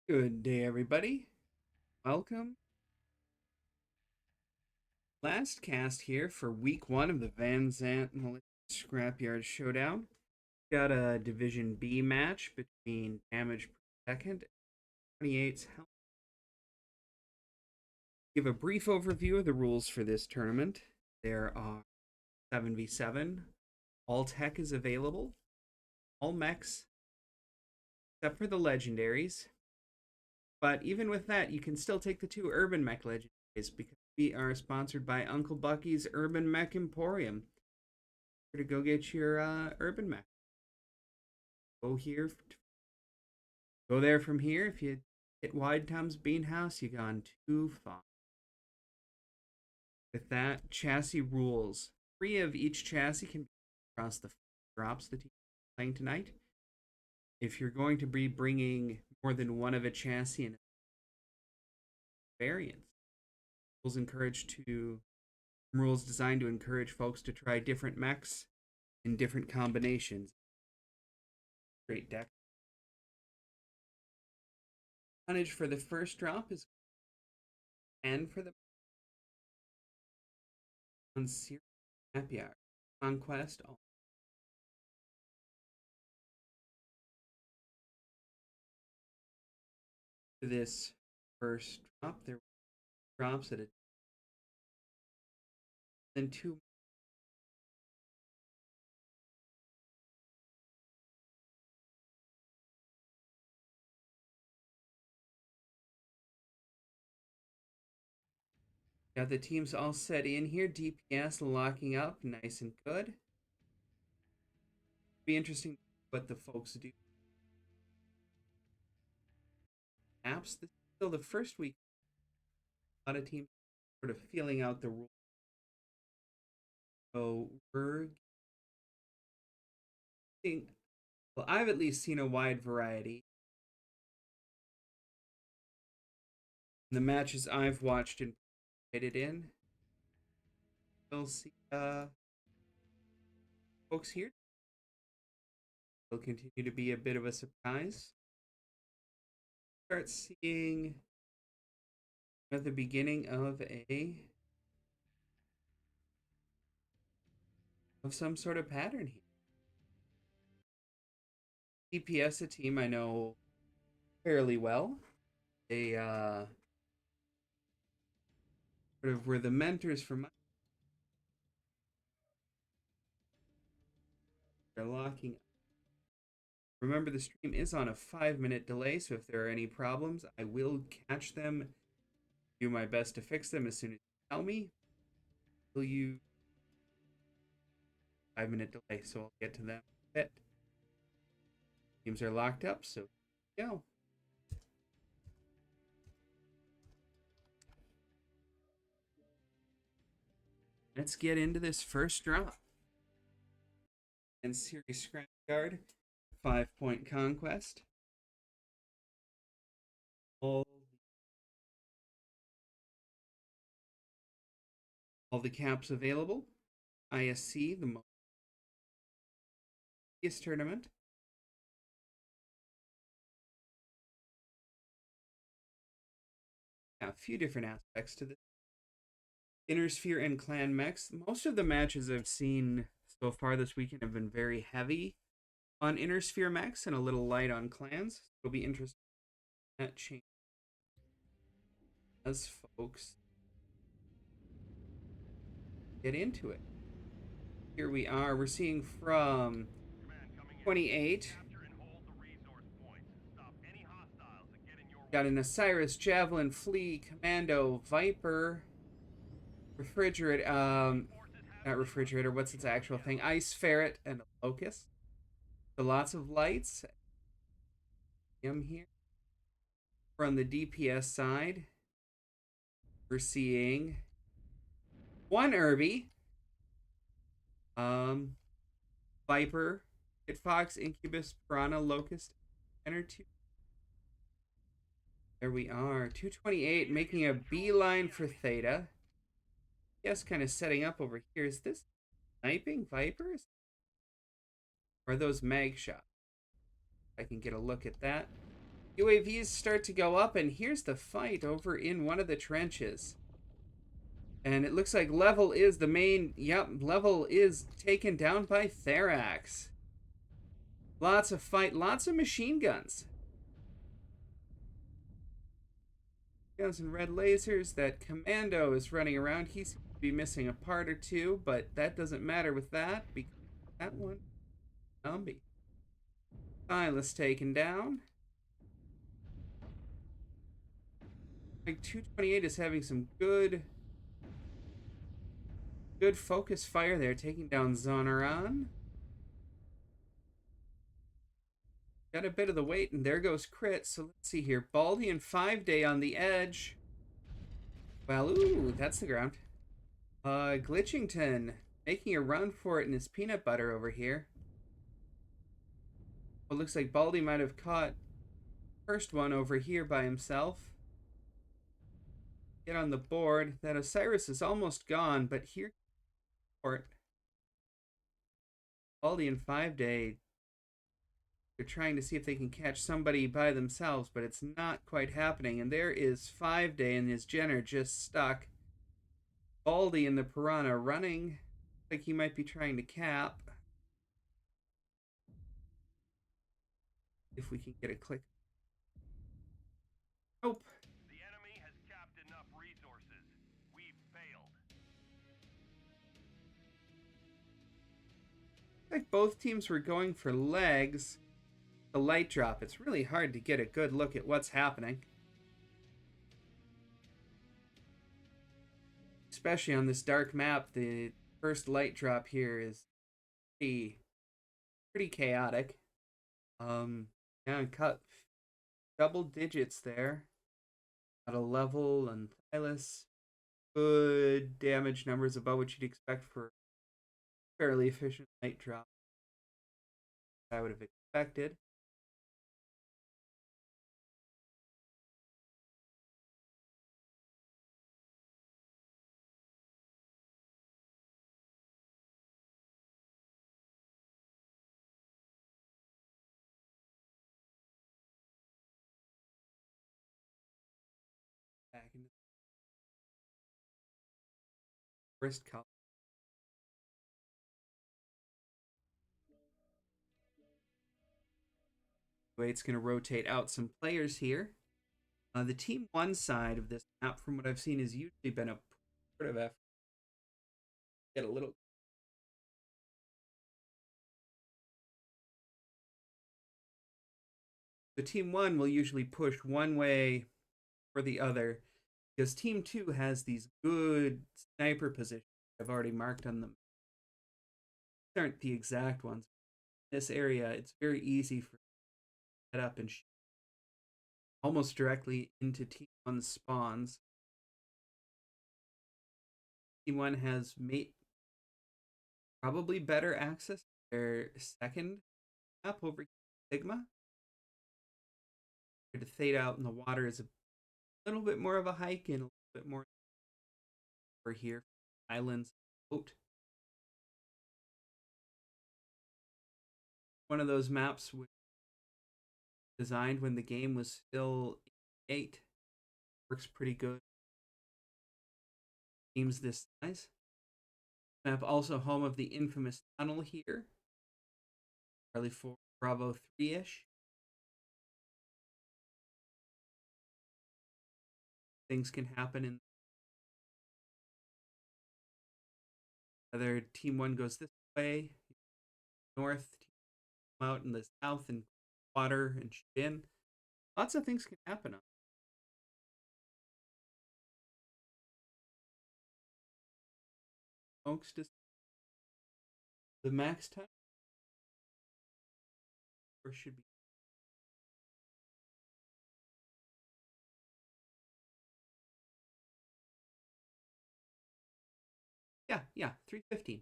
Good day, everybody. Welcome. Last cast here for week one of the Zandt Militia Scrapyard Showdown. Got a Division B match between Damage per Second and 28's Hell. Give a brief overview of the rules for this tournament. There are 7v7. All tech is available. All mechs, except for the legendaries. But even with that, you can still take the two Urban Mech legendaries because we are sponsored by Uncle Bucky's Urban Mech Emporium. Here to go get your Urban Mech. Go here. Go there from here. If you hit Wide Tom's Beanhouse, you gone too far. With that, chassis rules. 3 of each chassis can be across the drops the team is playing tonight. If you're going to be bringing more than one of a chassis in variants, rules designed to encourage folks to try different mechs in different combinations. Great deck. Tonnage for the first drop is 10 for the on Scrapyard Conquest. This first drop, there were drops at a then 2 got the teams all set in here. DPS locking up, nice and good. Be interesting what the folks do. Apps. This is still the first week. A lot of teams sort of feeling out the rules. So we're seeing. Well, I've at least seen a wide variety. The matches I've watched and participated in. We'll see folks here. Will continue to be a bit of a surprise. Start seeing at the beginning of some sort of pattern here. DPS, a team I know fairly well. They sort of were the mentors for my. They're locking up. Remember, the stream is on a 5-minute delay, so if there are any problems, I will catch them. Do my best to fix them as soon as you tell me. Will you 5-minute delay, so I'll get to them in a bit. Teams are locked up, so go. Let's get into this first drop. And Series Scrapyard, 5-point conquest. All the caps available. ISC, the most tournament. A few different aspects to this. Inner Sphere and Clan Mechs. Most of the matches I've seen so far this weekend have been very heavy on Inner Sphere mechs and a little light on clans. It'll be interesting that change as folks get into it. Here we are. We're seeing from 28. Got an Osiris, Javelin, Flea, Commando, Viper, Refrigerator, not Refrigerator, what's its actual thing? Ice Ferret, and a Locust. So lots of lights. I'm here. We're on the DPS side. We're seeing 1 Irby, Viper, Hit Fox, Incubus, Piranha, Locust, Enter 2. There we are. 228 making a beeline for Theta. Yes, kind of setting up over here. Is this sniping Vipers? Or are those mag shots? I can get a look at that. UAVs start to go up, and here's the fight over in one of the trenches. And it looks like Level is the main... Yep, Level is taken down by Therax. Lots of fight, lots of machine guns. Guns and red lasers. That Commando is running around. He seems to be missing a part or two, but that doesn't matter with that, because that one... Zombie. Silas taken down. Like 228 is having some good focus fire there, taking down Zonaran. Got a bit of the weight, and there goes Crit. So let's see here. Baldy and 5-Day on the edge. Well, ooh, that's the ground. Glitchington making a run for it in his peanut butter over here. Well, looks like Baldy might have caught first one over here by himself. Get on the board. That Osiris is almost gone, but here, Baldy and 5-Day, they're trying to see if they can catch somebody by themselves, but it's not quite happening. And there is 5-Day and his Jenner just stuck. Baldy and the Piranha running. Like he might be trying to cap. If we can get a click. Nope. The enemy has capped enough resources. We've failed. Like both teams were going for legs. The light drop. It's really hard to get a good look at what's happening. Especially on this dark map, the first light drop here is pretty chaotic. Yeah, cut double digits there. At a Level and Silas. Good damage numbers, about what you'd expect for a fairly efficient light drop. I would have expected. Back into wrist cup. It's going to rotate out some players here. The team one side of this map, from what I've seen, has usually been a sort of effort. Get a little. The team one will usually push one way or the other, because team two has these good sniper positions I've already marked on them. These aren't the exact ones. In this area, it's very easy for head up and shoot almost directly into team one spawns. Team one has probably better access to their second map over Sigma. To fade out in the water is a little bit more of a hike and a little bit more over here. Islands boat. One of those maps was designed when the game was still 8. Works pretty good. Teams this size. Map also home of the infamous tunnel here. Probably for Bravo 3-ish. Things can happen in other team one goes this way, north, team out in the south and water and shoot in. Lots of things can happen. Smokes to the max time, or should be. Yeah, 315.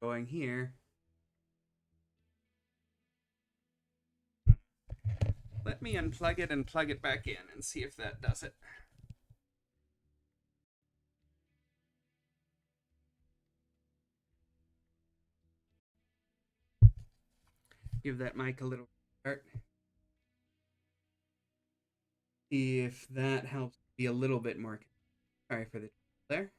Going here. Let me unplug it and plug it back in and see if that does it. Give that mic a little start. See if that helps be a little bit more. Sorry for the there.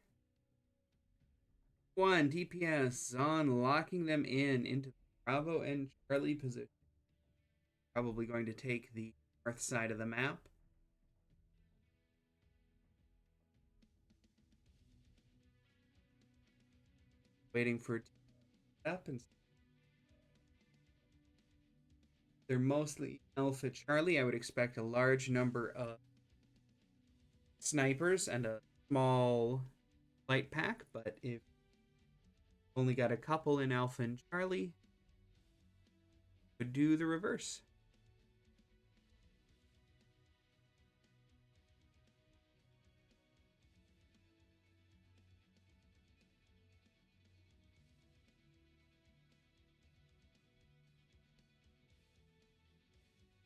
1 DPS Zandt locking them into the Bravo and Charlie position. Probably going to take the north side of the map. Waiting for it to up, and they're mostly Alpha Charlie. I would expect a large number of snipers and a small light pack, but if only got a couple in Alpha and Charlie, would do the reverse.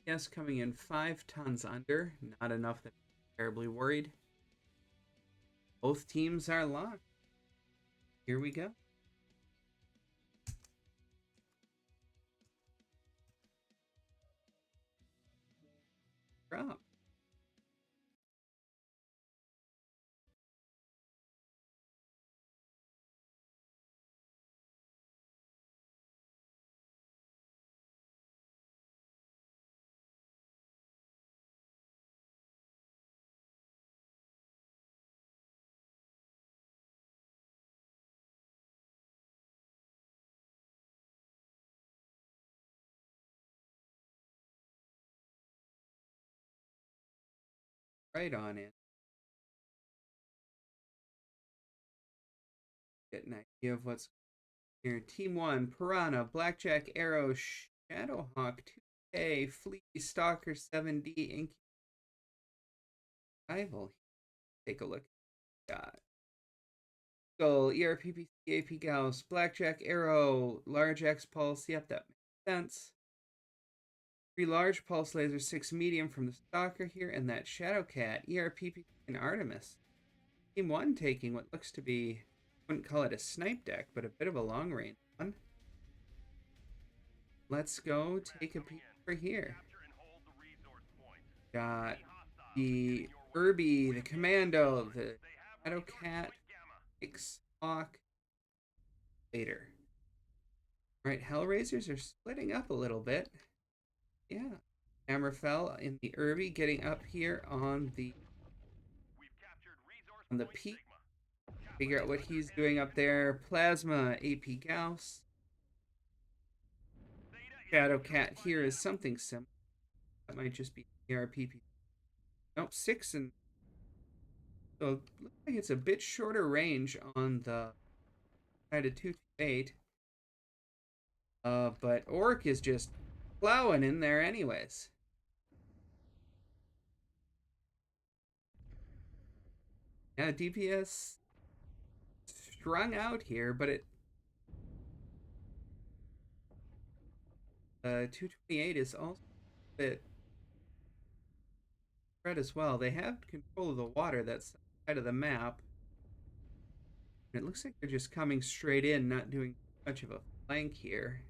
Yes, coming in 5 tons under. Not enough that I'm terribly worried. Both teams are locked. Here we go. Drop. Right on it. Get an idea of what's here. Team 1, Piranha, Blackjack, Arrow, Shadowhawk, 2K, Flea, Stalker, 7D, Ink, Rival. Take a look. Got Skull, ERPPC, AP Gauss, Blackjack, Arrow, Large X Pulse. Yep, that makes sense. 3 large pulse lasers, 6 medium from the Stalker here, and that Shadowcat, ERPP, and Artemis. Team 1 taking what looks to be, I wouldn't call it a snipe deck, but a bit of a long range one. Let's go take a peek over here. Got the Irby, the Commando, the Shadowcat, Hawk, Vader. Alright, Hellraisers are splitting up a little bit. Yeah. Hammerfell in the Irby getting up here on the peak. Figure out what he's doing up there. Plasma, AP Gauss. Shadowcat here is something similar. That might just be ERPP. Nope, 6 and so it looks like it's a bit shorter range on the side of 228. But Orc is just plowing in there anyways. Yeah, DPS strung out here, but it 228 is also a bit spread as well. They have control of the water that's side of the map. And it looks like they're just coming straight in, not doing much of a flank here.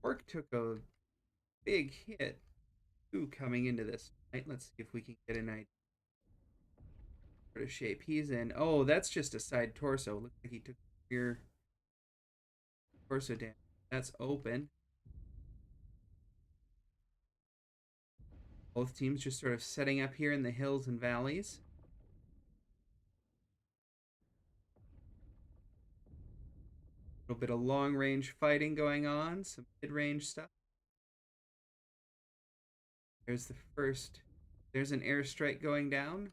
Orc took a big hit coming into this fight. Let's see if we can get an idea what sort of shape he's in. Oh, that's just a side torso. Looks like he took rear torso damage. That's open. Both teams just sort of setting up here in the hills and valleys. A little bit of long range fighting going on, some mid range stuff. There's the first. There's an airstrike going down.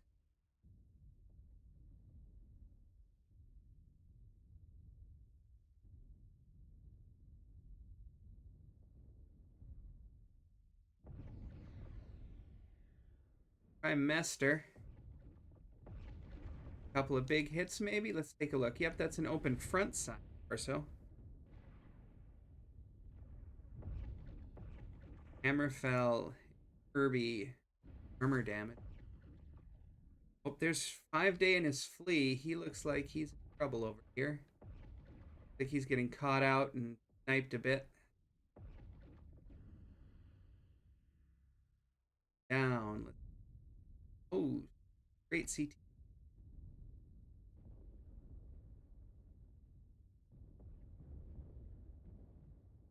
Prime Master. Couple of big hits maybe. Let's take a look. Yep, that's an open front side or so. Hammer fell. Kirby. Armor damage. Oh, there's 5-day in his flea. He looks like he's in trouble over here. Looks like he's getting caught out and sniped a bit. Down. Oh, great CT.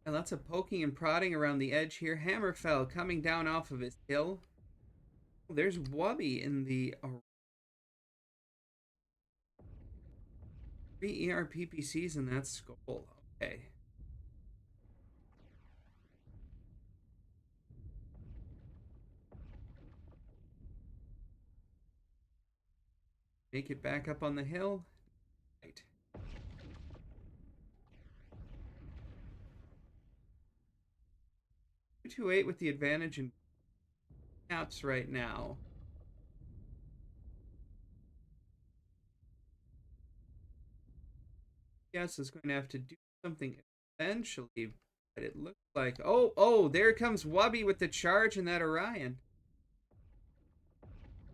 And lots of poking and prodding around the edge here. Hammerfell coming down off of his hill. Oh, there's Wubby in the 3 ERPPCs in that skull. Okay. Make it back up on the hill. Right. 228 with the advantage in caps right now. Yes, is going to have to do something eventually, but it looks like oh, there comes Wubby with the charge and that Orion.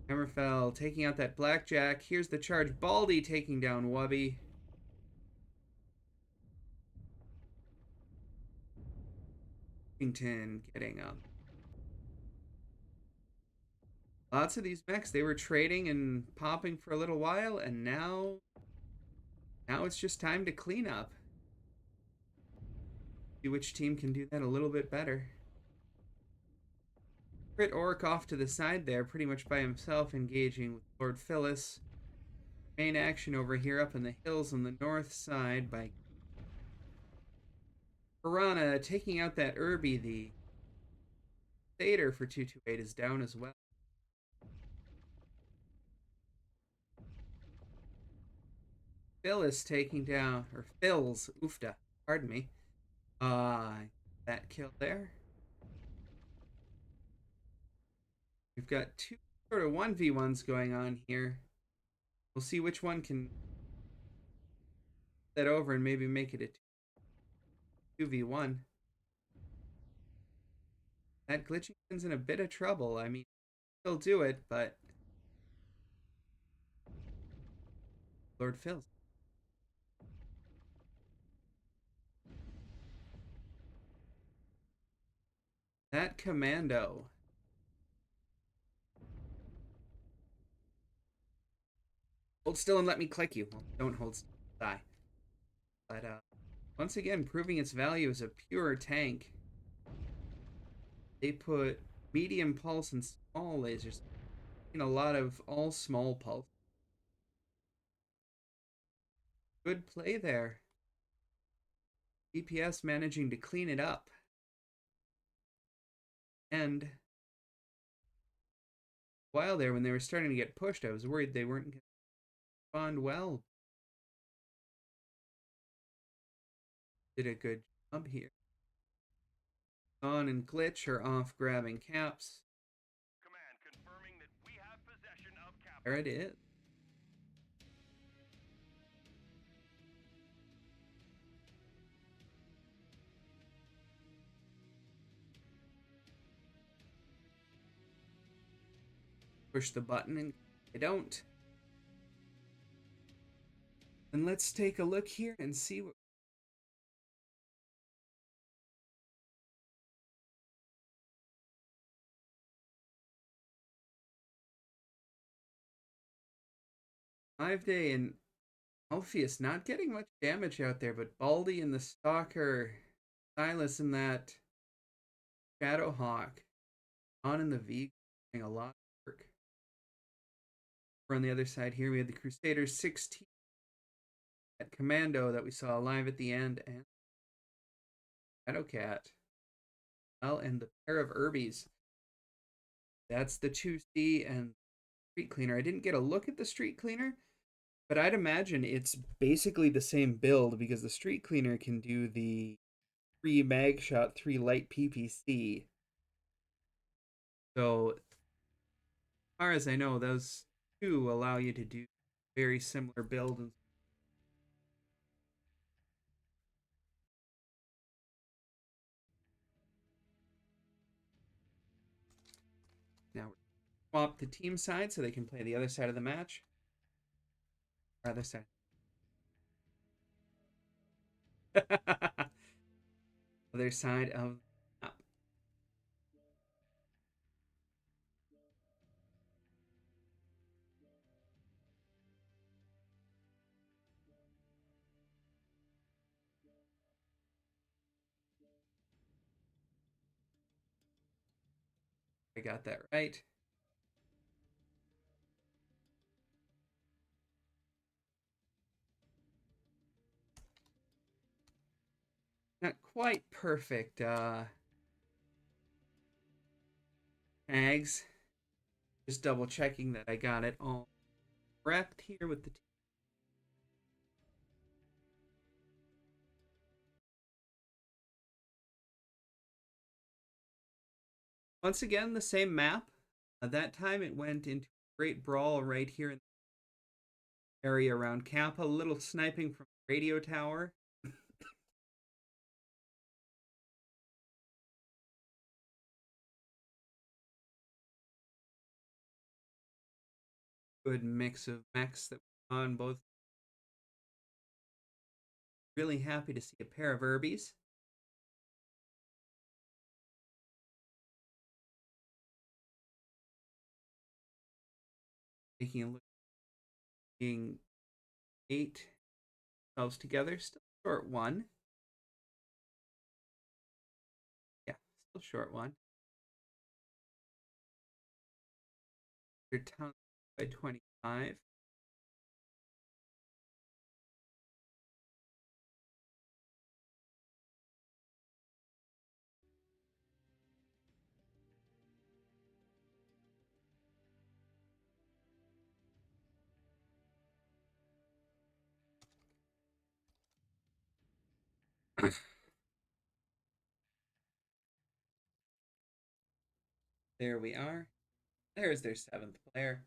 Hammerfell taking out that Blackjack. Here's the charge. Baldy taking down Wubby. Washington getting up. Lots of these mechs, they were trading and popping for a little while, and now it's just time to clean up. See which team can do that a little bit better. Crit Orc off to the side there, pretty much by himself, engaging with Lord Phyllis. Main action over here up in the hills on the north side by Piranha taking out that Irby. The Thader for 228 is down as well. Phyllis taking down, or Phil's, oofda, pardon me. That kill there. We've got two sort of 1v1s going on here. We'll see which one can that over and maybe make it a 2v1. That Glitchington's in a bit of trouble. I mean, he'll do it, but Lord Phil's. That commando. Hold still and let me click you. Well, don't hold still. Die. But once again, proving its value as a pure tank. They put medium pulse and small lasers. In a lot of all small pulse. Good play there. DPS managing to clean it up. And while there, when they were starting to get pushed, I was worried they weren't going to respond well. Did a good job here. On and Glitch are off grabbing caps. Command confirming that we have possession of capital. There it is. Push the button and they don't. And let's take a look here and see what 5-day and Alpheus not getting much damage out there, but Baldy and the Stalker, Silas and that Shadowhawk, on in the V, doing a lot of work. We're on the other side here. We had the Crusaders 16, that Commando that we saw live at the end, and Shadowcat. Well, and the pair of Irbies. That's the 2C and Street Cleaner. I didn't get a look at the Street Cleaner, but I'd imagine it's basically the same build because the Street Cleaner can do the 3 mag shot, 3 light PPC. So, as far as I know, those two allow you to do very similar build. swap the team side so they can play the other side of the match. Or other side. Other side of the map. I got that right. Not quite perfect tags. Just double checking that I got it all correct here with the team. Once again, the same map. That time it went into a great brawl right here in the area around Kappa. A little sniping from the radio tower. Good mix of mechs that were on both. Really happy to see a pair of Irbies. Taking a look, being 8 themselves together. Still short one. Yeah, still short one. Your tongue by 25. There we are. There's their 7th player.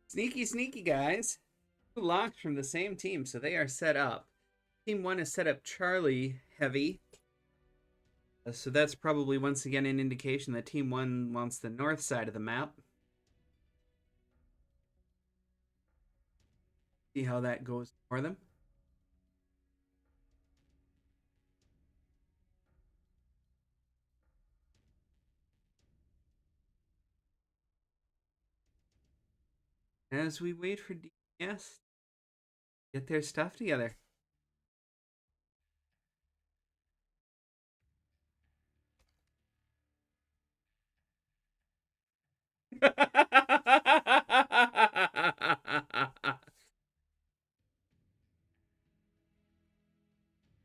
Sneaky, sneaky guys. Two locks from the same team, so they are set up. Team 1 is set up Charlie Heavy. So that's probably once again an indication that Team 1 wants the north side of the map. See how that goes for them. As we wait for DPS to get their stuff together.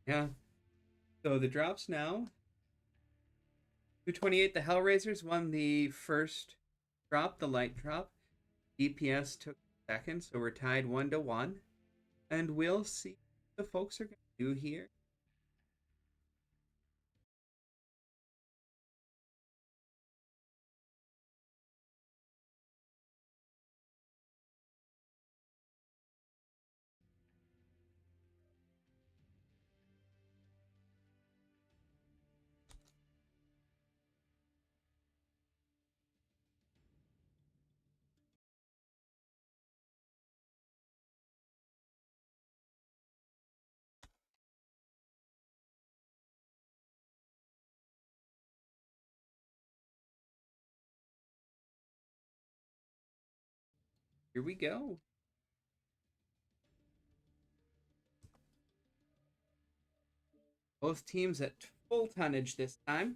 Yeah. So the drops now. 228, the Hellraisers won the first drop, the light drop. DPS took second, so we're tied 1-1. And we'll see what the folks are going to do here. Here we go. Both teams at full tonnage this time.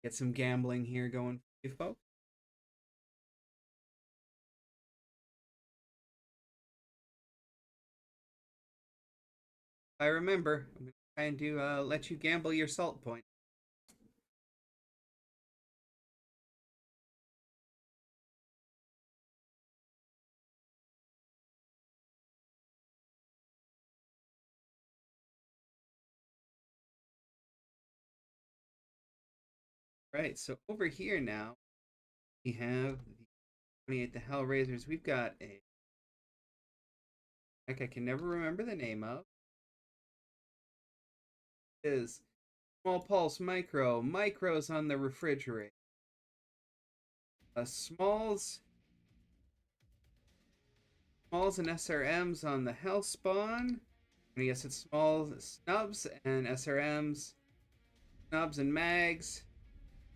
Get some gambling here going for you folks. I remember, I'm going to try and let you gamble your salt point. Right, so over here now, we have the 28, the Hellraisers. We've got a deck I can never remember the name of. It is Small Pulse Micro, Micros on the refrigerator. Smalls and SRMs on the Hellspawn. And yes, it's smalls, snubs, and SRMs, snubs and mags.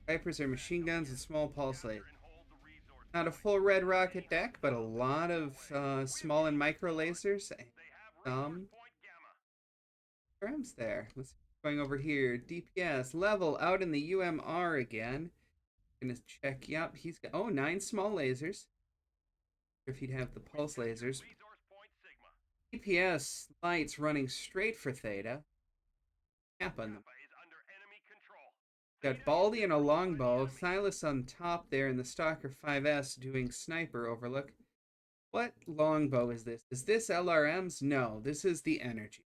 Vipers are machine guns and small pulse lasers. Not a full red rocket deck, but a lot of small and micro lasers and some SRMs there. Let's see. Going over here, DPS level out in the UMR again. Gonna check. Yep, he's got 9 small lasers. If he'd have the pulse lasers. DPS lights running straight for Theta. Cap on them. Got Baldy and a longbow. Silas on top there, and the Stalker 5S doing sniper overlook. What longbow is this? Is this LRM's? No, this is the energy.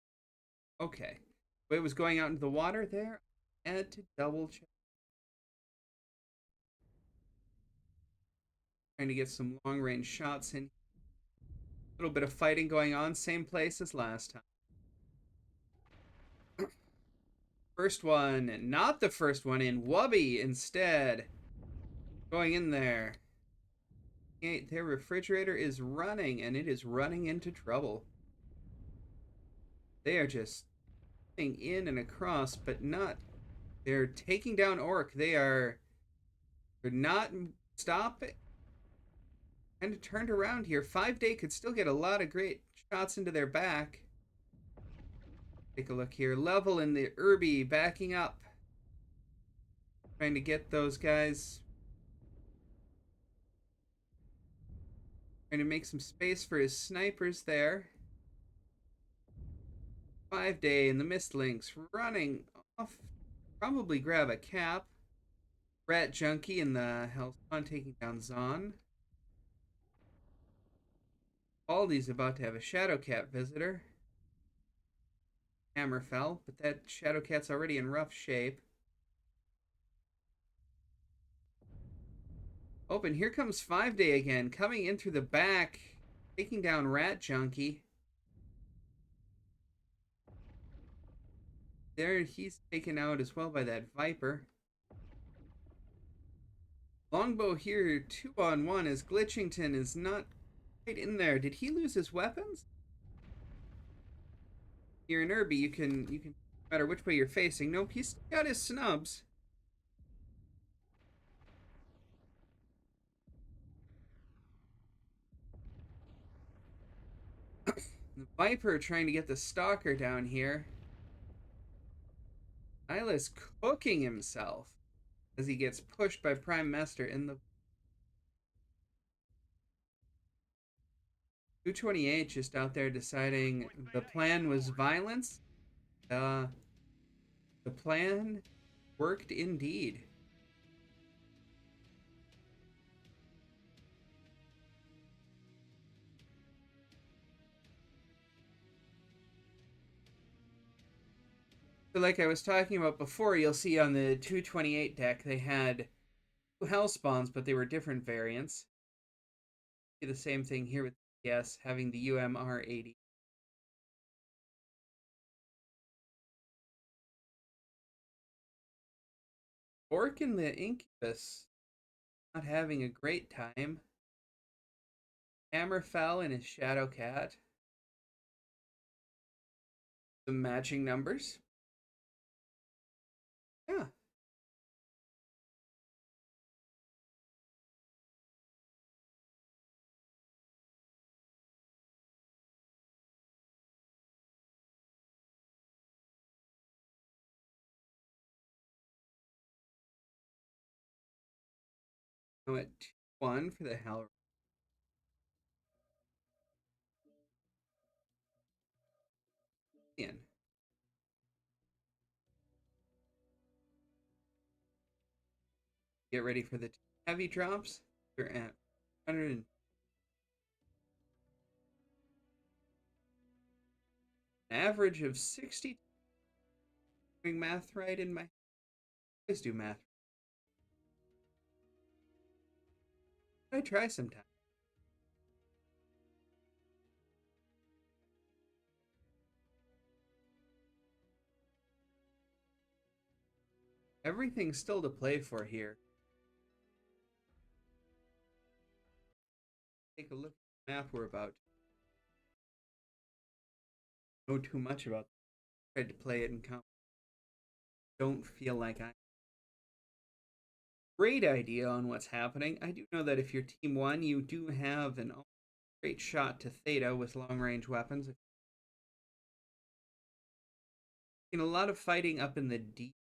Okay. It was going out into the water there. I had to double check. Trying to get some long range shots in. A little bit of fighting going on. Same place as last time. First one, not the first one in. Wubby instead. Going in there. Their refrigerator is running, and it is running into trouble. They are just in and across, but not. They're taking down Orc. They're not stopping. Kind of turned around here. 5-Day could still get a lot of great shots into their back. Take a look here. Level in the Irby backing up. Trying to get those guys. Trying to make some space for his snipers there. 5-Day and the Mistlinks running off. Probably grab a cap. Rat Junkie and the Hellspawn taking down Zon. Baldy's about to have a Shadowcat visitor. Hammer fell, but that Shadowcat's already in rough shape. Open, here comes 5-Day again, coming in through the back, taking down Rat Junkie. There, he's taken out as well by that Viper. Longbow here, 2-on-1, as Glitchington is not quite in there. Did he lose his weapons? You're in Irby, you can no matter which way you're facing. Nope, he's got his snubs. The Viper trying to get the Stalker down here. Silas cooking himself as he gets pushed by Prime Master in the 228 just out there deciding the plan was violence. The plan worked indeed. So like I was talking about before, you'll see on the 228 deck they had 2 Hellspawns, but they were different variants. The same thing here with yes, having the UMR 80. Orc and the Incubus not having a great time. Hammerfell and his Shadowcat. Some matching numbers. Yeah. Now at 2-1 for the Hellraisers. Get ready for the heavy drops. They're at 100. An average of 60. Doing math right in my. I always do math. I try sometime. Everything's still to play for here. Take a look at the map we're about to know too much about. Tried to play it and count. Don't feel like I great idea on what's happening. I do know that if you're team 1, you do have an great shot to Theta with long range weapons. In a lot of fighting up in the D5,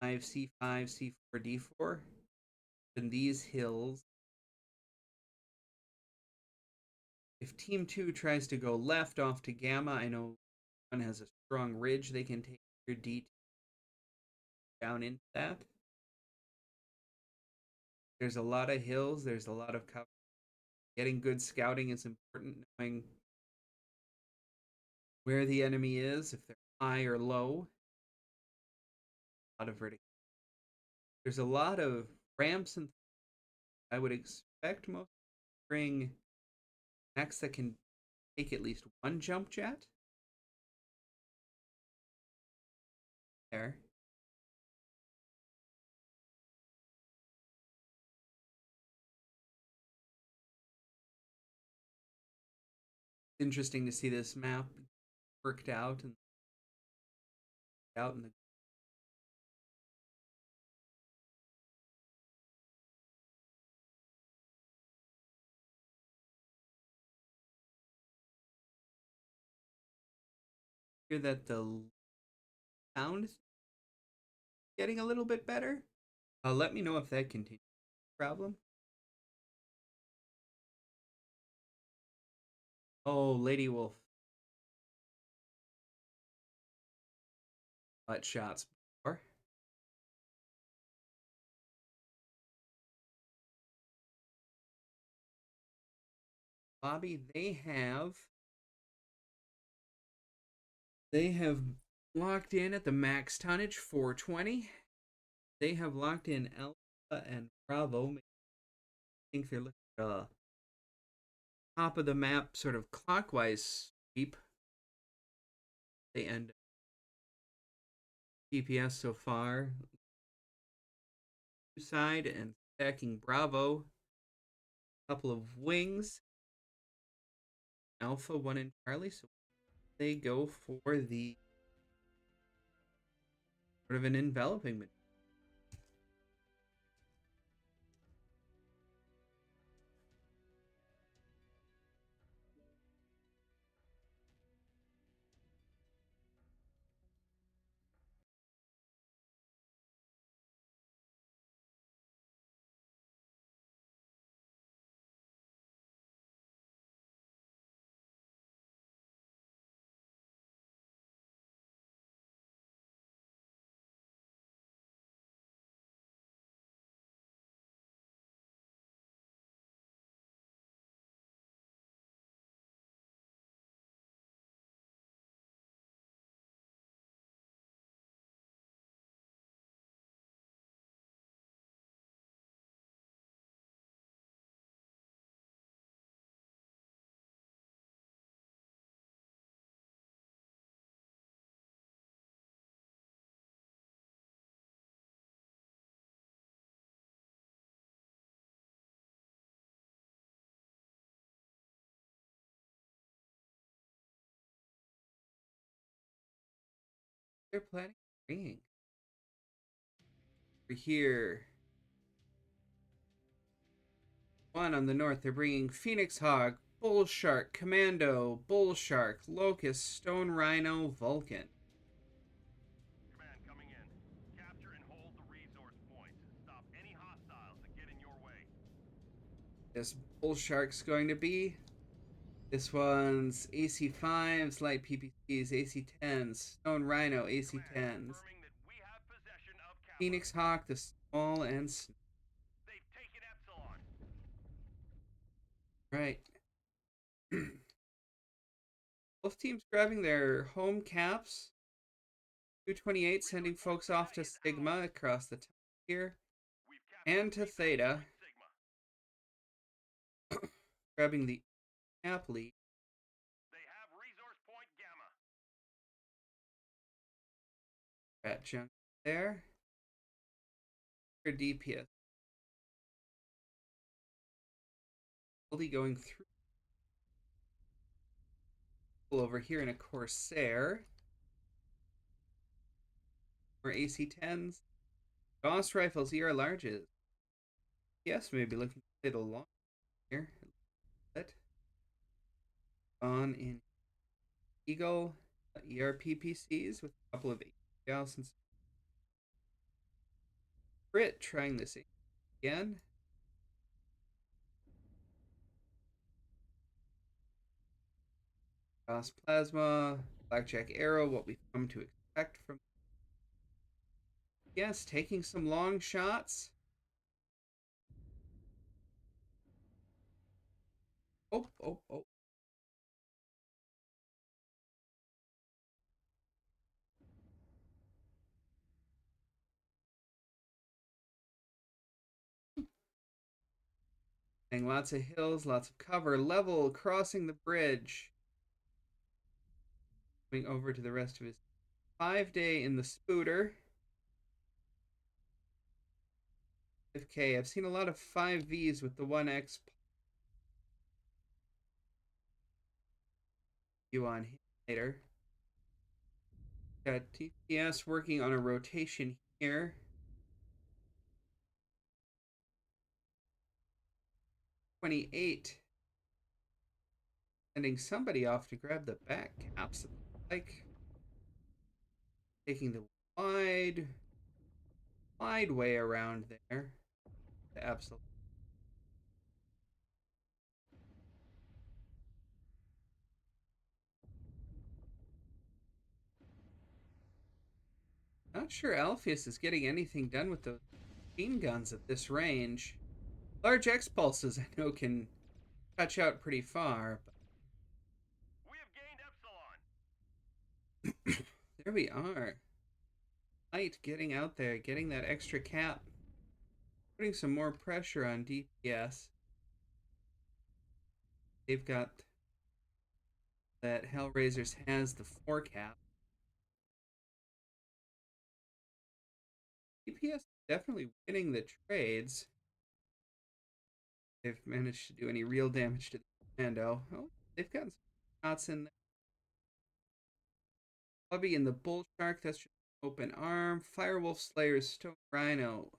C5, C4, D4 in these hills. If team 2 tries to go left off to Gamma, I know one has a strong ridge. They can take your D down into that. There's a lot of hills. There's a lot of cover. Getting good scouting is important. Knowing where the enemy is, if they're high or low. A lot of vertical. There's a lot of ramps, and I would expect most bring mechs that can take at least one jump jet. There. Interesting to see this map worked out and out in the hear that the sound is getting a little bit better. Let me know if that continues. Problem. Oh, Lady Wolf. Butt shots before. Bobby, they have locked in at the max tonnage 420. They have locked in Alpha and Bravo. I think they're looking at top of the map, sort of clockwise sweep. They end GPS so far. Side and stacking Bravo. Couple of wings. Alpha 1 and Charlie. So they go for the sort of an enveloping. They're planning on bringing. Over here. One on the north, they're bringing Phoenix Hog, Bull Shark, Commando, Bull Shark, Locust, Stone Rhino, Vulcan. Command coming in. Capture and hold the resource points. Stop any hostiles that get in your way. this bull shark's going to be. This one's AC5s, light PPCs, AC10s, Stone Rhino, AC10s, Confirming that we have possession of Kappa. Phoenix Hawk, the small and They've taken Epsilon. right. Both teams grabbing their home caps. 228 sending folks off to Sigma across the top here, We've captured and to Resource Theta, Point Sigma. grabbing the cap lead. They have Resource Point Gamma. Rat junk there. For DPS. Goldie going through. Over here in a Corsair. More AC10s. Gauss rifles, ER larges. Yes, maybe looking a little long here. Let on in Eagle ERPPCs with a couple of Gauss. Crit trying this again. Gauss Plasma, Blackjack Arrow, what we've come to expect from. Yes, taking some long shots. Oh, oh, oh. And lots of hills, lots of cover, level, crossing the bridge. Going over to the rest of his 5-day in the Spooter. 5K. I've seen a lot of 5Vs with the 1X you on later. Got TPS working on a rotation here. 28. Sending somebody off to grab the back caps. Like taking the wide way around there. Absolutely. Not sure Alpheus is getting anything done with those machine guns at this range. Large X pulses I know can touch out pretty far. But We have gained Epsilon. there we are. Light getting out there, getting that extra cap. Putting some more pressure on DPS. They've got that Hellraisers has the 4 cap. DPS definitely winning the trades. They've managed to do any real damage to the commando. Oh, they've gotten some shots in there. Hubby in the Bull Shark, that's just open arm. Firewolf Slayer's Stone Rhino.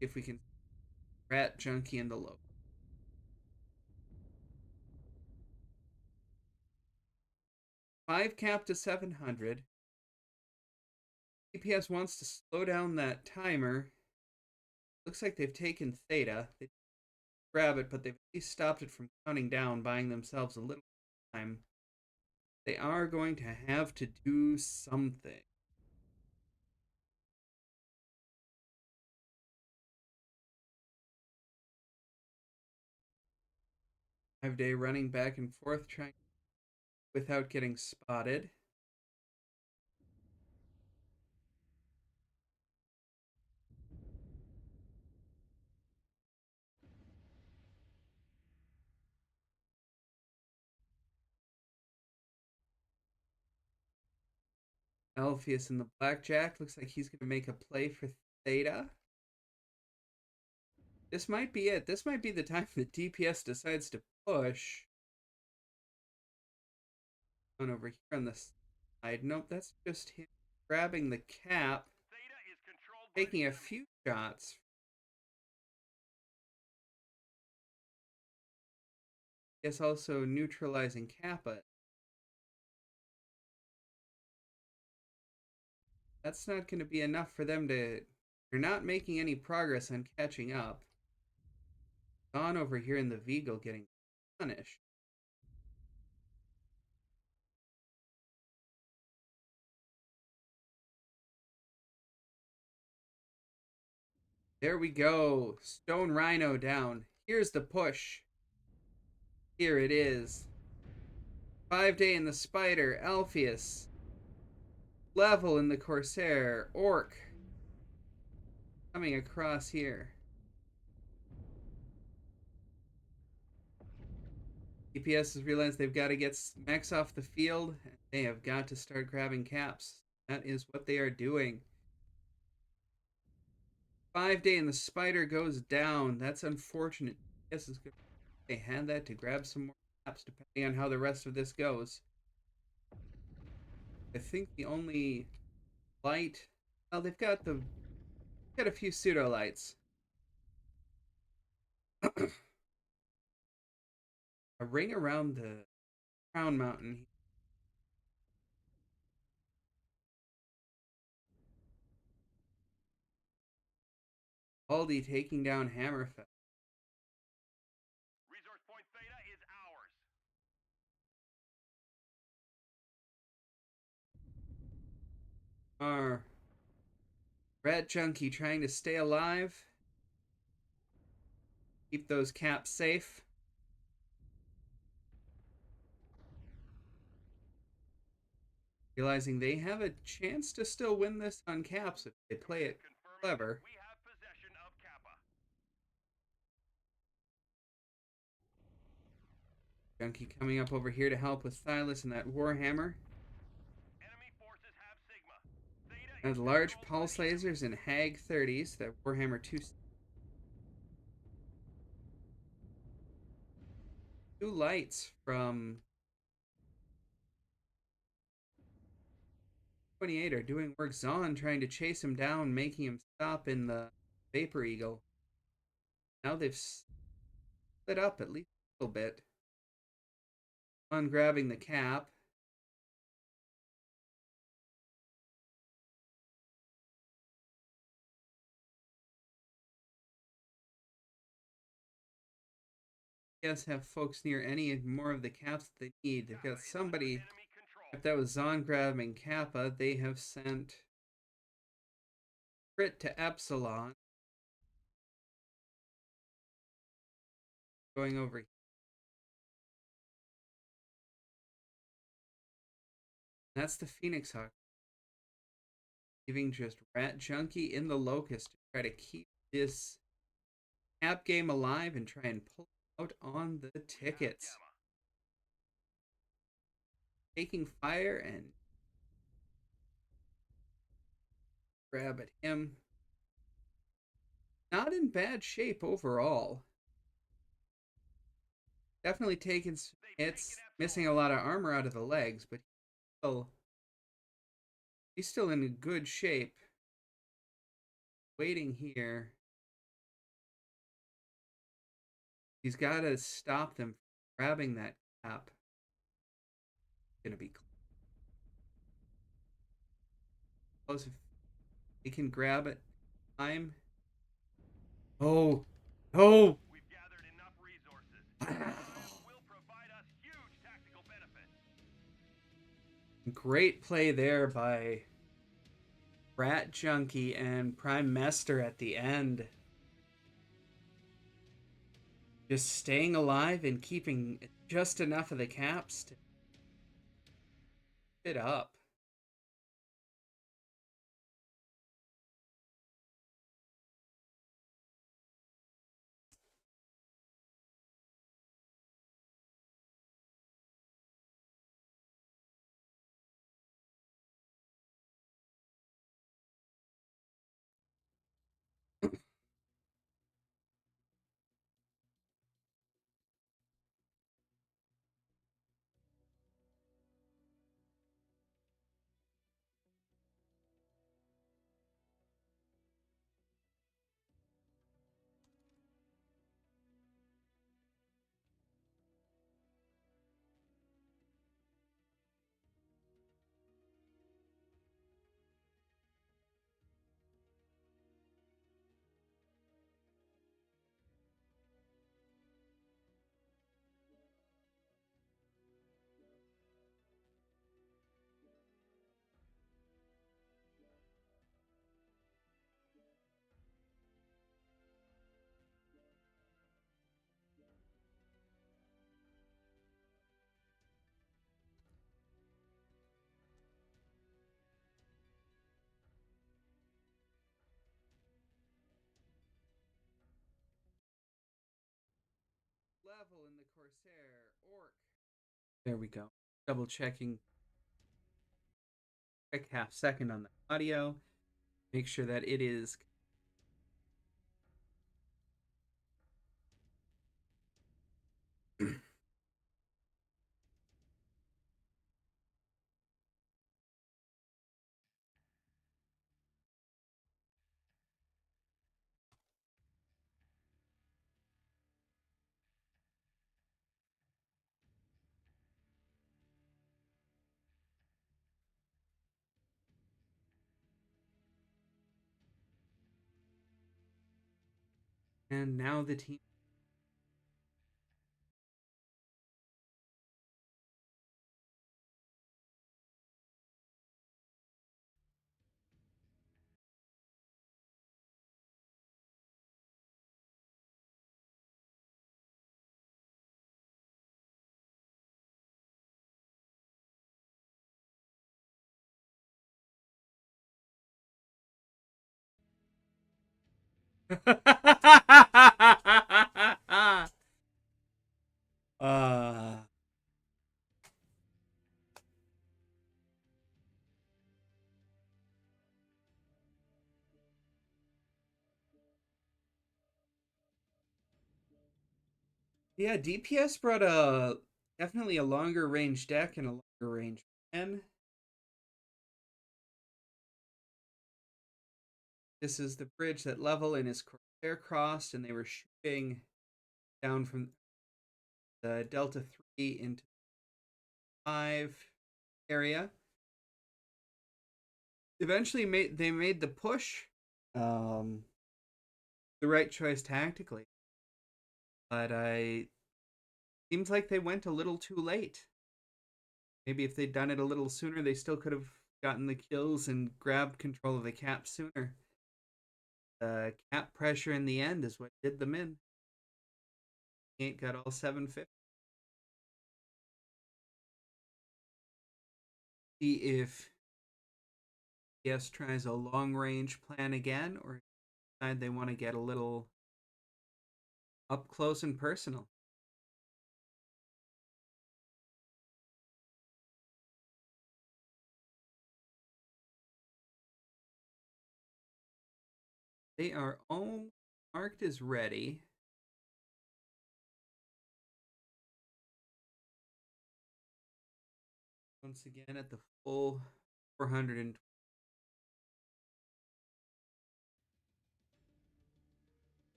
If we can Rat Junkie in the low. 5 cap to 700. DPS wants to slow down that timer. Looks like they've taken Theta. They grab it, but they've at least stopped it from counting down, buying themselves a little time. They are going to have to do something. Five-day running back and forth, trying without getting spotted. Alpheus in the blackjack. Looks like he's going to make a play for Theta. This might be it. This might be the time that DPS decides to push. On over here on the side. Nope, that's just him grabbing the cap. Theta is controlled by Taking the a enemy. few shots. Yes, also neutralizing Kappa. that's not going to be enough for them to. They're not making any progress on catching up. Gone over here in the Vigo getting punished. There we go. Stone Rhino down. Here's the push. Here it is. 5-day in the Spider. Alpheus. Level in the Corsair. Orc. Coming across here. EPS has realized they've got to get Max off the field. And they have got to start grabbing caps. That is what they are doing. 5-day and the Spider goes down. That's unfortunate. Yes, it's good. They had that to grab some more caps depending on how the rest of this goes. I think the only light. Well, they've got a few pseudo lights. A ring around the crown mountain. Aldi taking down Hammerfell. Resource point Theta is ours. Our Rat Junkie trying to stay alive. Keep those caps safe. Realizing they have a chance to still win this on caps if they play it clever. We have possession of Kappa. Junkie coming up over here to help with Silas and that Warhammer. Enemy forces have Sigma. And large pulse lasers and Hag 30s. That Warhammer 2. Two lights from 28 are doing work. Zahn trying to chase him down, making him stop in the Vapor Eagle. Now they've split up at least a little bit. On grabbing the cap. Yes, have folks near any more of the caps that they need. They've got somebody. If that was Zahn grabbing Kappa, they have sent Crit to Epsilon. Going over. That's the Phoenix Hawk. Leaving just Rat Junkie in the Locust to try to keep this cap game alive and try and pull out on the tickets. Taking fire and grab at him. Not in bad shape overall. Definitely taking some hits, missing a lot of armor out of the legs, but he's still in good shape. Waiting here. He's got to stop them from grabbing that cap. Gonna be close if he can grab it. Time. Oh, no! We've gathered enough resources. Will provide us huge tactical benefit. Great play there by Rat Junkie and Prime Mester at the end. Just staying alive and keeping just enough of the caps to it up. Corsair, Orc. There we go. Double checking. Quick half second on the audio. Make sure that it is. And now the team. uh, yeah, DPS brought a definitely a longer range deck and a longer range plan. This is the bridge that Level and his Corsair crossed, and they were shooting down from the Delta 3 into 5 area. Eventually, they made the push. Um, the right choice tactically, but I seems like they went a little too late. Maybe if they'd done it a little sooner, they still could have gotten the kills and grabbed control of the cap sooner. The cap pressure in the end is what did them in. Ain't got all 750. See if PS tries a long range plan again, or decide they want to get a little up close and personal. They are all marked as ready. Once again at the full 420.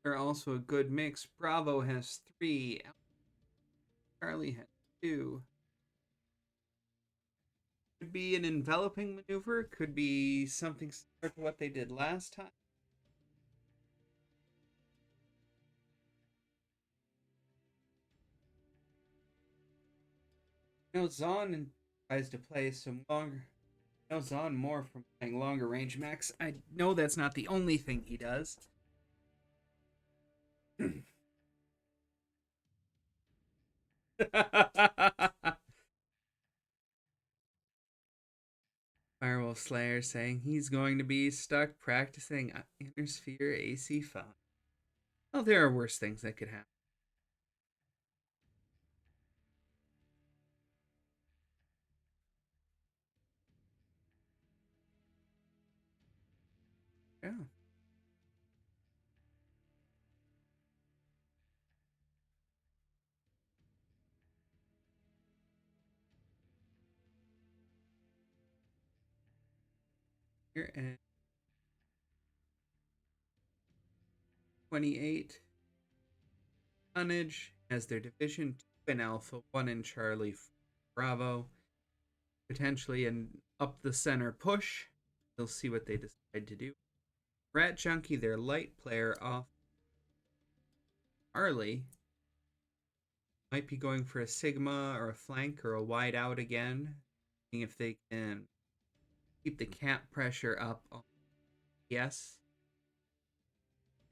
They're also a good mix. Bravo has 3. Charlie has 2. Could be an enveloping maneuver. Could be something similar to what they did last time. You know, Zahn tries to play some longer. You know, Zahn more from playing longer range mechs. I know that's not the only thing he does. Firewolf Slayer saying he's going to be stuck practicing Inner Sphere AC5. Well, there are worse things that could happen. Yeah. Here at 28 tonnage as their division 2 in Alpha, 1 in Charlie, Bravo. Potentially an up the center push. We'll see what they decide to do. Rat Junkie, their light player off Harley, might be going for a Sigma or a flank or a wide out again. Seeing if they can keep the cap pressure up on yes.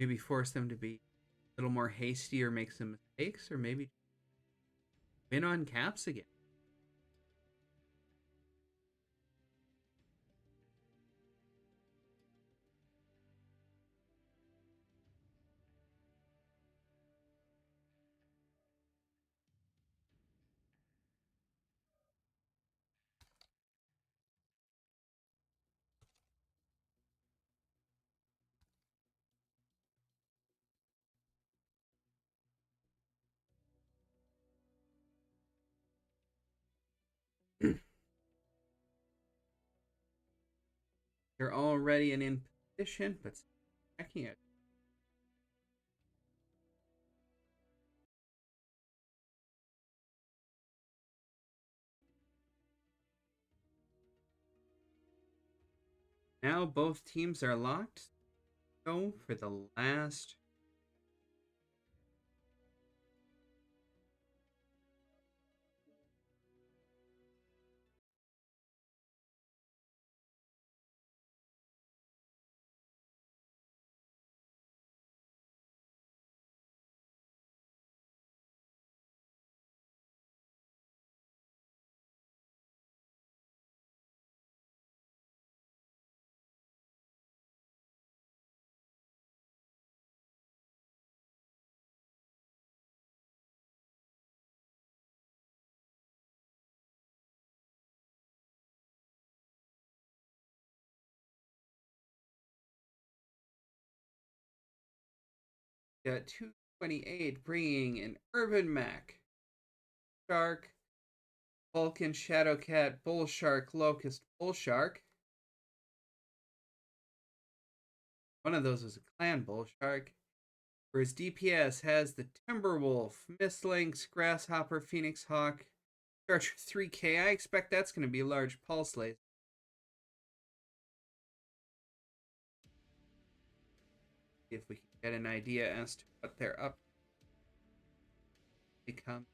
Maybe force them to be a little more hasty or make some mistakes, or maybe win on caps again. They're all ready and in position, but checking it. Now both teams are locked. Go for the last. Got 228 bringing an Urban Mech, Shark, Vulcan, Shadowcat, Bull Shark, Locust, Bull Shark. One of those was a Clan Bull Shark. Whereas DPS has the Timberwolf, Mistlynx, Grasshopper, Phoenix Hawk, Charger 3K. I expect that's going to be a large pulse laser. See if we can get an idea as to what they're up to become.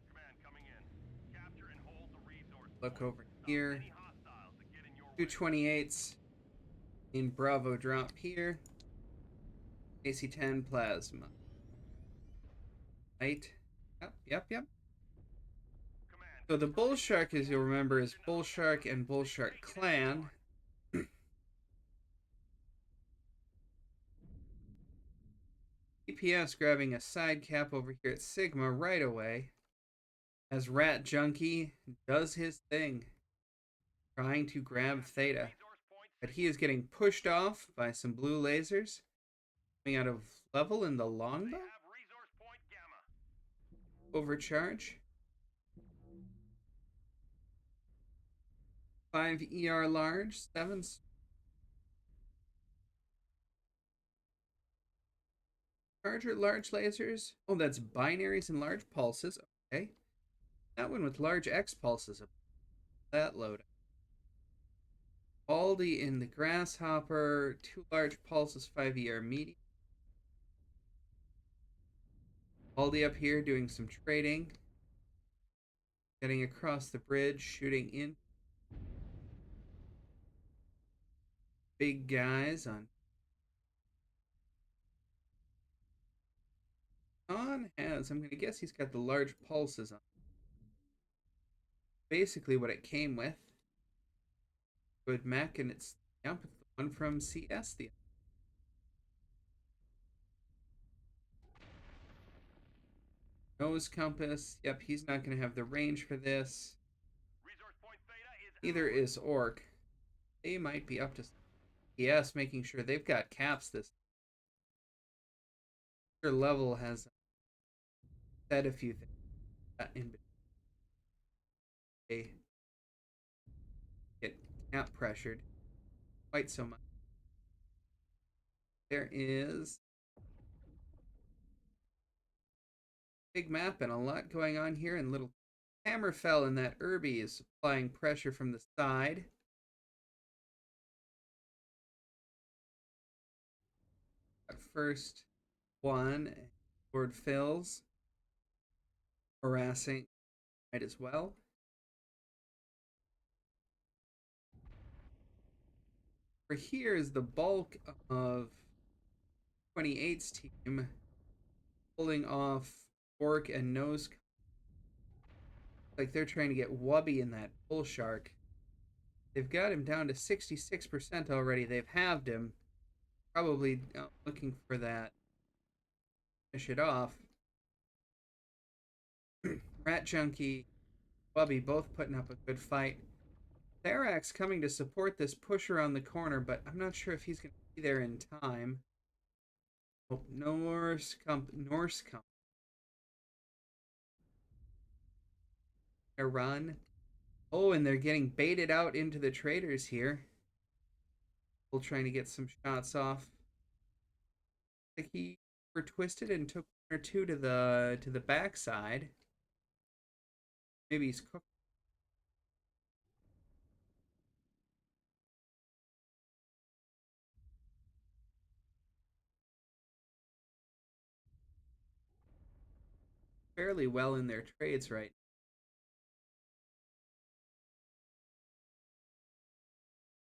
Command coming in. Capture and hold the resource. Look over Stop here. any hostiles that get in your way. 228s in Bravo drop here. AC-10 Plasma. Right. Yep. Command, So the Bull Shark, as you'll remember, is Bull Shark and Bull Shark Clan. DPS grabbing a side cap over here at Sigma right away. As Rat Junkie does his thing, trying to grab Theta. resource point But he is getting pushed off by some blue lasers. Coming out of level in the They longbow. have resource point Gamma. Overcharge. 5 ER large, 7 Charger large lasers. Oh, that's binaries and large pulses. Okay. That one with large X pulses. That load. Baldy in the Grasshopper. 2 large pulses, 5 ER medium. Baldy up here doing some trading. Getting across the bridge, shooting in. Big guys on. On has, I'm going to guess he's got the large pulses on. Basically what it came with. Good mech, and it's, yep, it's the one from CS. The nose compass. Yep, he's not going to have the range for this. Resource point Theta is Neither is Orc. They might be up to CS, making sure they've got caps this. Their level has said a few things in they get cap pressured quite so much. There is big map and a lot going on here, and little Hammerfell in that Irby is applying pressure from the side. First one, Lord Phil's harassing right as well. For here is the bulk of 28's team pulling off Orc and Nose. Like they're trying to get Wubby in that Bull Shark. They've got him down to 66% already. They've halved him. Probably looking for that. Finish it off. Rat Junkie, Wubby both putting up a good fight. Therax coming to support this push around the corner, but I'm not sure if he's going to be there in time. Oh, Norse comp. a run. Oh, and they're getting baited out into the traders here. We're trying to get some shots off. Like he were twisted and took one or two to the backside. Maybe he's cooked. Fairly well in their trades right.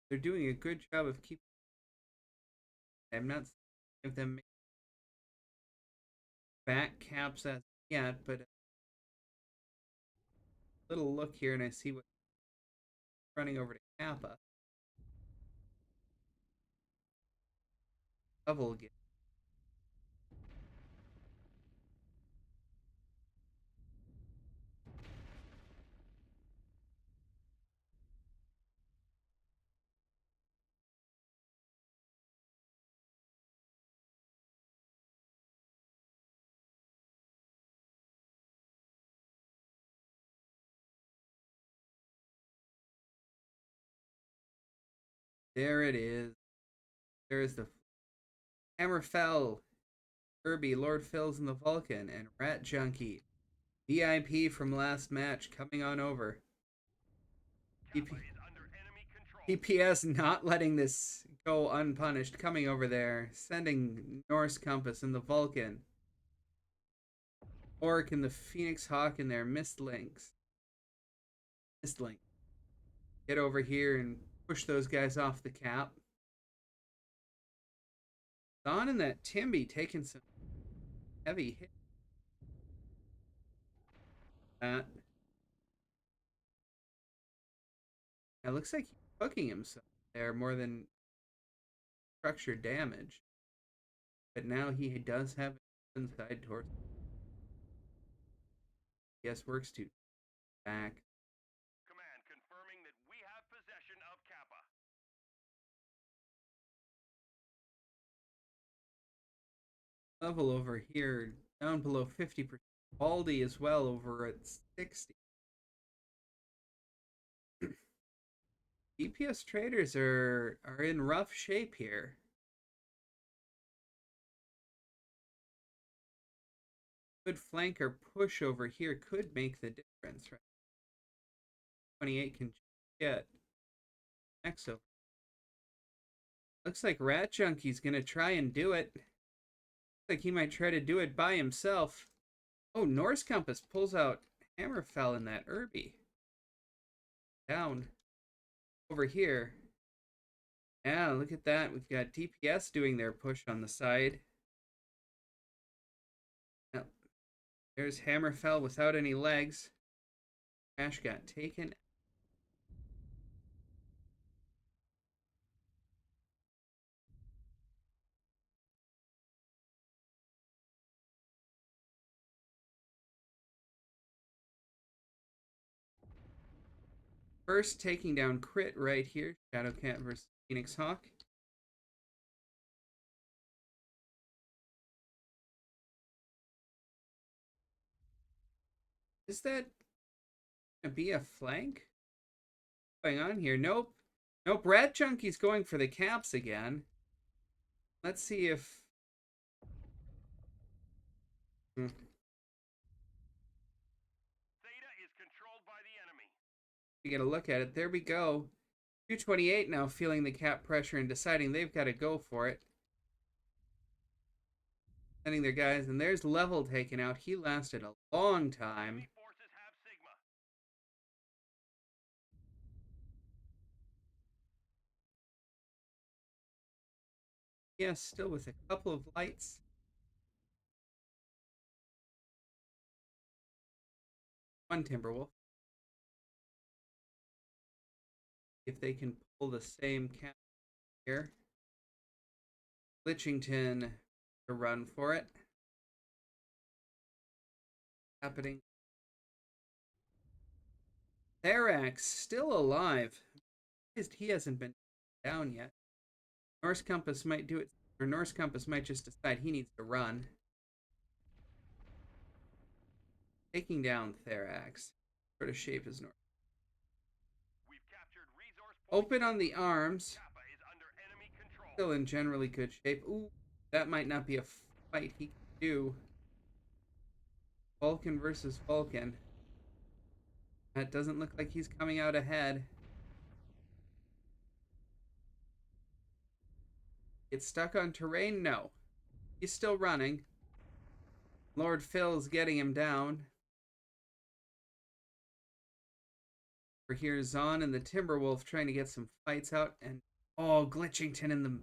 They're doing a good job of keeping. I'm not seeing if them back caps as yet, but a little look here and I see what running over to Kappa. Double get. There it is. There's the Hammerfell, Kirby, Lord Phil's in the Vulcan, and Rat Junkie. VIP from last match coming on over. Kappa is under enemy control. DPS not letting this go unpunished, coming over there, sending Norse Compass and the Vulcan. Orc and the Phoenix Hawk and their Mistlinks. Get over here and push those guys off the cap. Don and that Timby taking some heavy hits. That. It looks like he's cooking himself there more than structured damage. But now he does have inside torso. Yes, works to back. Command confirming that we have possession of Kappa. Level over here down below 50%. Baldy as well over at 60. DPS traders are in rough shape here. Good flanker push over here could make the difference, right? 28 can get next over. Looks like Rat Junkie's gonna try and do it. Looks like he might try to do it by himself. Oh, Norse Compass pulls out Hammerfell in that Irby. Down. Over here. Yeah, look at that. We've got DPS doing their push on the side. Yep. There's Hammerfell without any legs. Crash got taken. First taking down Crit right here. Shadowcat versus Phoenix Hawk. Is that gonna be a flank? What's going on here? Nope. Nope. Rat Junkie's going for the caps again. Let's see if. Theta is controlled by the enemy. We get a look at it. There we go. 228 now feeling the cap pressure and deciding they've got to go for it. Sending their guys, and there's Level taken out. He lasted a long time. Enemy forces have Sigma. Yes, still with a couple of lights. One Timberwolf. If they can pull the same cap here. Glitchington to run for it. Happening. Therax still alive. He hasn't been down yet. Norse Compass might do it, or Norse Compass might just decide he needs to run. Taking down Therax. sort of shape is normal. We've captured resource point. Open on the arms. Kappa is under enemy control. Still in generally good shape. Ooh, that might not be a fight he can do. Vulcan versus Vulcan. That doesn't look like he's coming out ahead. Get stuck on terrain? No. He's still running. Lord Phil's getting him down. Over here, Zahn and the Timberwolf trying to get some fights out. And, oh, Glitchington in the...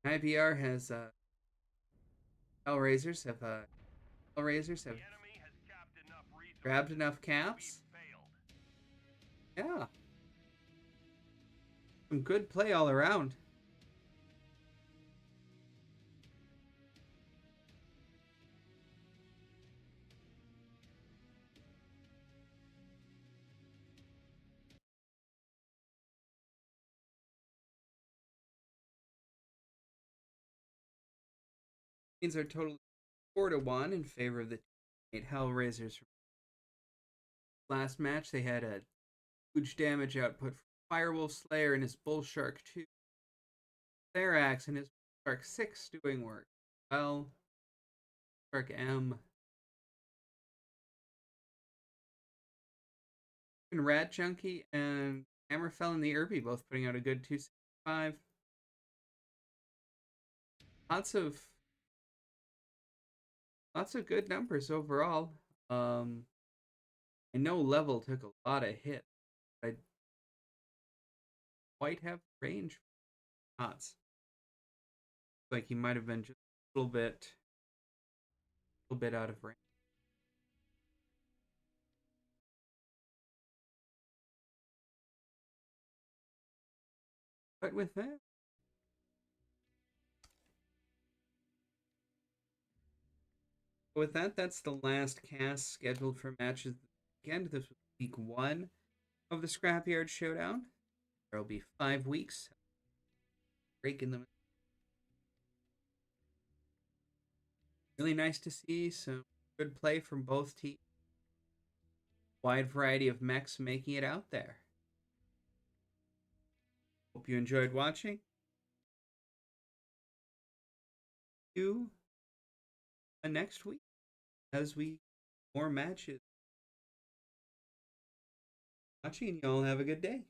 IBR has, Hellraisers have, Hellraisers have The enemy has capped enough resources. grabbed enough caps. We've failed. Yeah. Some good play all around. Means are totally 4-1 in favor of the 8 Hellraisers. Last match, they had a huge damage output from Firewolf Slayer and his Bull Shark 2. Therax and his Shark 6 doing work. Well, Shark M. And Rat Junkie and Hammerfell and the Irby both putting out a good 265. Lots of good numbers overall. I know Level took a lot of hits. I quite have range for shots. Like he might have been just a little bit out of range. But with that, that's the last cast scheduled for matches this weekend. This was week 1 of the Scrapyard Showdown. There will be 5 weeks. Breaking them. Really nice to see some good play from both teams. Wide variety of mechs making it out there. Hope you enjoyed watching. See you next week as we more matches. Watching, and y'all have a good day.